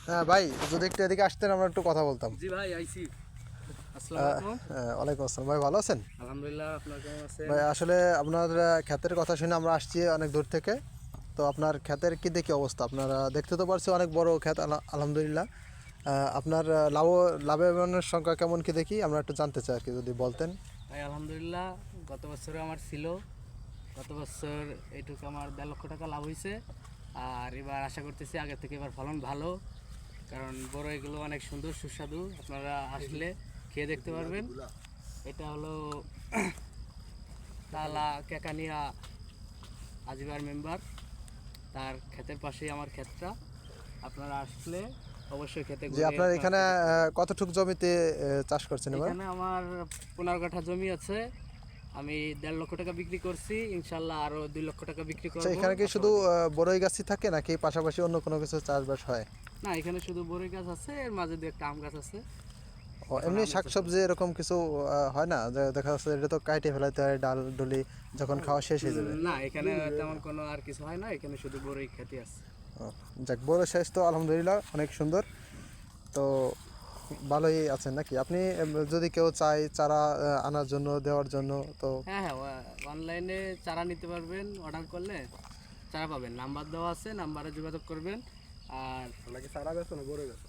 হ্যাঁ ভাই, যদি একটু এদিকে আসতেন আমরা একটু কথা বলতাম। জি ভাই আইসি। আসসালামু আলাইকুম। হ্যাঁ, ওয়ালাইকুম আসসালাম। ভাই ভালো আছেন? আলহামদুলিল্লাহ, আপনার কেমন আছেন? ভাই আসলে আপনার ক্ষেতের কথা শুনে আমরা আসছি অনেক দূর থেকে। তো আপনার ক্ষেতের কি দেখি অবস্থা? আপনারা দেখতে তো পারছি অনেক বড় ক্ষেত, আলহামদুলিল্লাহ। আপনার লাভবানের সংখ্যা কেমন কি দেখি আমরা একটু জানতে চাই আর কি, যদি বলতেন। ভাই আলহামদুলিল্লাহ, গত বছরে আমার ছিল, গত বছর এইটুকু আমার 1.5 লক্ষ টাকা লাভ হয়েছে। আর এবার আশা করতেছি আগের থেকে এবার ফলন ভালো, কারণ বড় এগুলো অনেক সুন্দর সুস্বাদু। আপনারা আসলে খেয়ে দেখতে পারবেন। এটা হলো তালা কেকানিয়া আজিবার মেম্বার, তার ক্ষেতের পাশেই আমার ক্ষেতটা। আপনারা আসলে অবশ্যই খেতে যে ঘুরে আপনার এখানে কতটুকু জমিতে চাষ করছেন এবার? এখানে আমার 15 কাঠা জমি আছে। আমি 1.5 লক্ষ টাকা বিক্রি করছি, ইনশাল্লাহ আরো 2 লক্ষ টাকা বিক্রি আচ্ছা, করবো। এখানে কি শুধু বড়ই গাছই থাকে নাকি পাশাপাশি অন্য কোনো কিছু চাষবাস হয়? না, এখানে শুধু বড়ই গাছ আছে, এর মাঝে দু একটা আম গাছ আছে। ও, এখন এমনি আমের শাকসবজি এরকম কিছু হয় না যে দেখা যাচ্ছে এটা তো কাইটে ফেলাইতে হয় ডাল ডুলি যখন খাওয়া শেষ হয়ে যাবে? না, এখানে তেমন কোনো আর কিছু হয় না, এখানে শুধু বড়ই খেতে আছে। ও, যাক, বড় শেষ তো আলহামদুলিল্লাহ অনেক সুন্দর। তো ভালোই আছেন নাকি আপনি? যদি কেউ চায় চারা আনার জন্য দেওয়ার জন্য, তো হ্যাঁ হ্যাঁ, অনলাইনে চারা নিতে পারবেন, অর্ডার করলে চারা পাবেন। নাম্বার দেওয়া আছে, নাম্বারে যোগাযোগ করবেন। আর নাকি সারা বেছো না গরু বেছো?